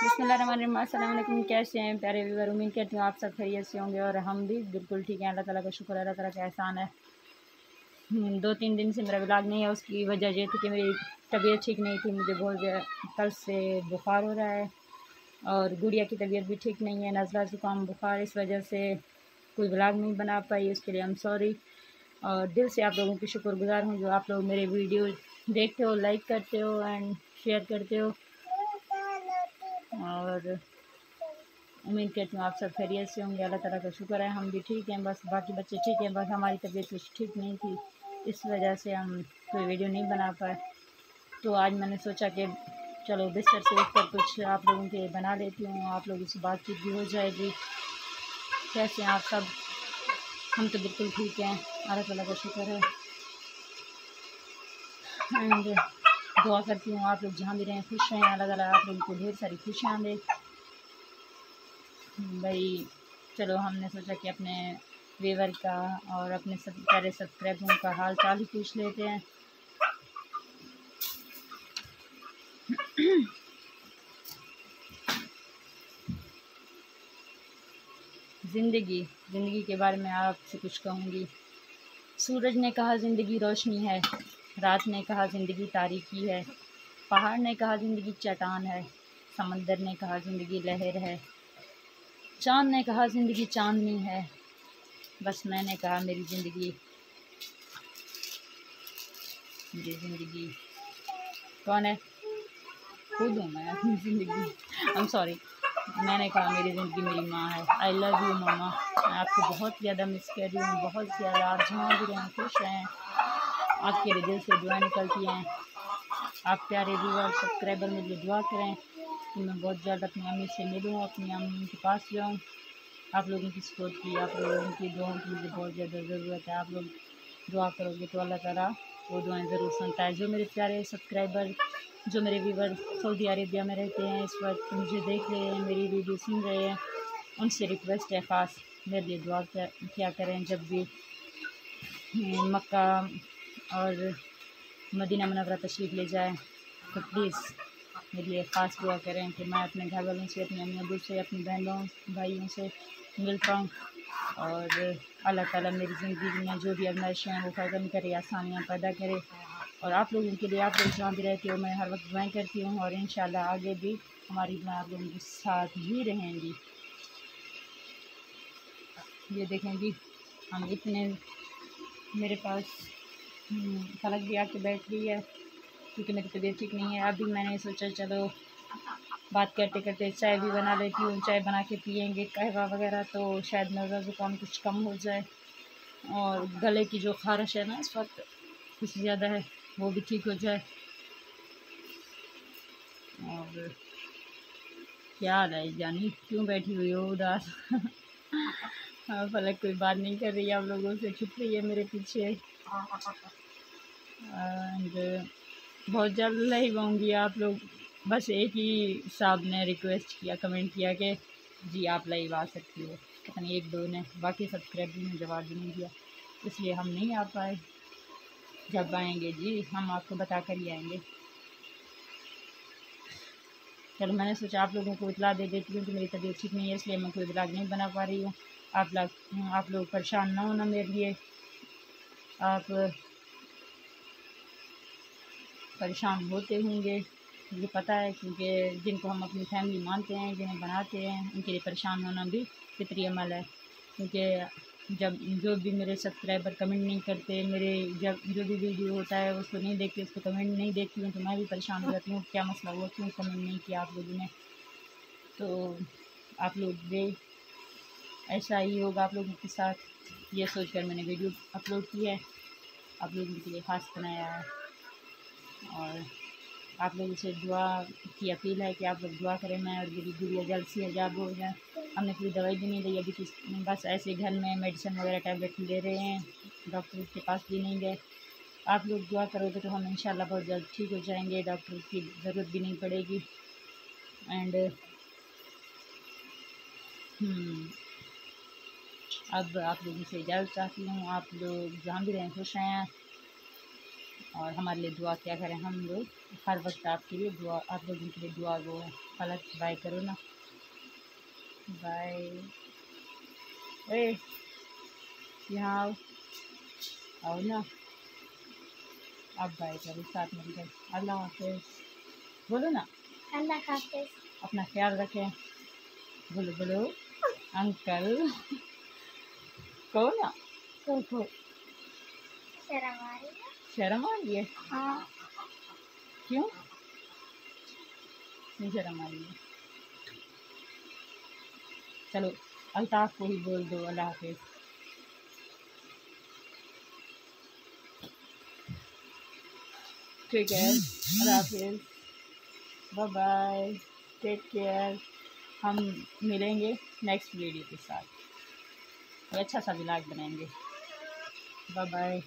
बिस्मिल्लाहिर्रहमानिर्रहीम, अस्सलाम वालेकुम। कैसे हैं प्यारे व्यूअर? उम्मीद करती हूँ आप सब खैरियत से होंगे और हम भी बिल्कुल ठीक हैं। अल्लाह ताला का शुक्र, अल्लाह ताला का एहसान है। 2-3 दिन से मेरा व्लॉग नहीं है। उसकी वजह ये थी कि मेरी तबीयत ठीक नहीं थी। मुझे बहुत कल से बुखार हो रहा है और गुड़िया की तबीयत भी ठीक नहीं है, नज़ला ज़ुकाम बुखार। इस वजह से कोई व्लॉग नहीं बना पाई, उसके लिए हम सॉरी। और दिल से आप लोगों की शुक्रगुज़ार हूँ जो आप लोग मेरे वीडियो देखते हो, लाइक करते हो एंड शेयर करते हो। और उम्मीद करती हूँ आप सब खैरियत से होंगे। अल्लाह ताला का शुक्र है हम भी ठीक हैं। बस बाकी बच्चे ठीक हैं, बस हमारी तबीयत कुछ ठीक नहीं थी, इस वजह से हम कोई वीडियो नहीं बना पाए। तो आज मैंने सोचा कि चलो बिस्तर से उठकर कुछ आप लोगों के बना लेती हूँ, आप लोगों से बातचीत भी हो जाएगी। कैसे हैं आप सब? हम तो बिल्कुल ठीक हैं, अल्लाह ताला का शुक्र है। एंड दुआ करती हूँ आप लोग जहाँ भी रहें खुश रहें, अल्लाह ताला आप लोगों को ढेर सारी खुशियाँ दे। भाई चलो हमने सोचा कि अपने व्यूअर का और अपने सब प्यारे सब्सक्राइबरों का हाल चाल ही पूछ लेते हैं। ज़िंदगी के बारे में आपसे कुछ कहूँगी। सूरज ने कहा ज़िंदगी रोशनी है, रात ने कहा ज़िंदगी तारीकी है, पहाड़ ने कहा ज़िंदगी चट्टान है, समंदर ने कहा ज़िंदगी लहर है, चाँद ने कहा ज़िंदगी चांदनी है, बस मैंने कहा मेरी ज़िंदगी कौन है? खुद हूँ मैं अपनी ज़िंदगी। आई एम सॉरी, मैंने कहा मेरी ज़िंदगी मेरी माँ है। आई लव यू मामा, मैं आपको बहुत ज़्यादा मिस कर रही हूँ, बहुत ज़्यादा। आप जहाँ भी रहें खुश रहें, आपके लिए दिल से दुआ निकलती हैं। आप प्यारे व्यूअर सब्सक्राइबर मेरे लिए दुआ करें कि मैं बहुत ज़्यादा अपनी अम्मी से मिलूँ, अपनी अम्मी के पास जाऊँ। आप लोगों की सपोर्ट की, आप लोगों की दुआओं की मुझे बहुत ज़्यादा ज़रूरत है। आप लोग दुआ करोगे तो अल्लाह ताला वो दुआएं ज़रूर सुनता है। जो मेरे प्यारे सब्सक्राइबर, जो मेरे व्यूअर सऊदी अरेबिया में रहते हैं, इस वक्त मुझे देख रहे हैं, मेरी वीडियो सुन रहे हैं, उनसे रिक्वेस्ट है ख़ास मेरे लिए दुआ क्या करें। जब भी मक्का और मदीना मुनव्वरा तशरीफ़ ले जाएं तो प्लीज़ मेरे लिए ख़ास दुआ करें कि मैं अपने घर वालों से, अपने अम्मी अब्बू से, अपनी बहनों भाइयों से मिल पाऊँ और अल्लाह ताला मेरी ज़िंदगी में जो भी आज़माइशें हैं वो ख़त्म करे, आसानियाँ पैदा करे। और आप लोगों के लिए, आप लोग जहाँ भी रहते हो, मैं हर वक्त दुआएं करती हूँ और इंशाल्लाह आगे भी हमारी दुआएं आप लोगों के साथ ही रहेंगी। ये देखें जी, हम इतने मेरे पास फलक भी आके बैठ गई है क्योंकि मेरी तबीयत ठीक नहीं है। अभी मैंने सोचा चलो बात करते करते चाय भी बना लेती हूँ, चाय बना के पियेंगे कहवा वगैरह तो शायद नज़ला ज़ुकाम कुछ कम हो जाए और गले की जो ख़ारिश है ना इस वक्त कुछ ज़्यादा है वो भी ठीक हो जाए। और क्या हाल है जानी, क्यों बैठी हुई हो उदास? हाँ, फलक कोई बात नहीं कर रही है, आप लोगों से छुप रही है मेरे पीछे। एंड बहुत जल्द लाइव आऊँगी। आप लोग बस एक ही साहब ने रिक्वेस्ट किया, कमेंट किया कि जी आप लाइव आ सकती हो, पता नहीं 1-2 ने, बाकी सब्सक्राइबर ने जवाब भी नहीं दिया, इसलिए हम नहीं आ पाए। जब आएंगे जी हम आपको बता कर ही आएंगे। चलो मैंने सोचा आप लोगों को इतला दे देती हूँ कि मेरी तबीयत ठीक नहीं है, इसलिए मैं कोई ब्लॉग नहीं बना पा रही हूँ। आप लोग परेशान ना होना मेरे लिए, आप परेशान होते होंगे मुझे पता है, क्योंकि जिनको हम अपनी फैमिली मानते हैं, जिन्हें बनाते हैं, उनके लिए परेशान होना भी फितरी अमल है। क्योंकि जब जो भी मेरे सब्सक्राइबर कमेंट नहीं करते, मेरे जब जो भी वीडियो होता है उसको नहीं देखते, उसको कमेंट नहीं देखती हूँ तो मैं भी परेशान हो जाती हूँ, क्या मसला हुआ, क्यों कमेंट नहीं किया आप लोगों ने। तो आप लोग भी ऐसा ही होगा आप लोगों के साथ, ये सोचकर मैंने वीडियो अपलोड की है, आप लोगों के लिए ख़ास बनाया है। और आप लोगों से दुआ की अपील है कि आप लोग दुआ करें मैं और मेरी गुड़िया जल्द से आजाद हो जाए। हमने कोई दवाई भी नहीं ली अभी, बस ऐसे घर में मेडिसिन वगैरह टैबलेट ले रहे हैं, डॉक्टर के पास भी नहीं गए। आप लोग दुआ करोगे तो हम इंशाल्लाह बहुत जल्द ठीक हो जाएंगे, डॉक्टर की ज़रूरत भी नहीं पड़ेगी। एंड अब आप लोगों से इजाज़त चाहती हूँ, आप लोग जहाँ भी रहें खुश रहें और हमारे लिए दुआ क्या करें। हम लोग हर वक्त आपके लिए दुआ, आप लोगों के लिए दुआ वो है। फलक बाय करो ना, बाय। ए यहाँ आओ, आओ ना, आप बाय करो साथ मिलकर। अल्लाह हाफिज़ बोलो ना। अल्लाह हाफिज़। अपना ख्याल रखें। बोलो बोलो अंकल कहो ना, कहो। शर्म आ रही है? हाँ। क्यों शर्म आ रही है? चलो अल्ताफ़ को ही बोल दो अल्लाह हाफिज़। ठीक है, अल्लाह हाफिज़, बाय बाय, टेक केयर। हम मिलेंगे नेक्स्ट वीडियो के साथ, अच्छा सा व्लॉग बनाएंगे। Bye bye.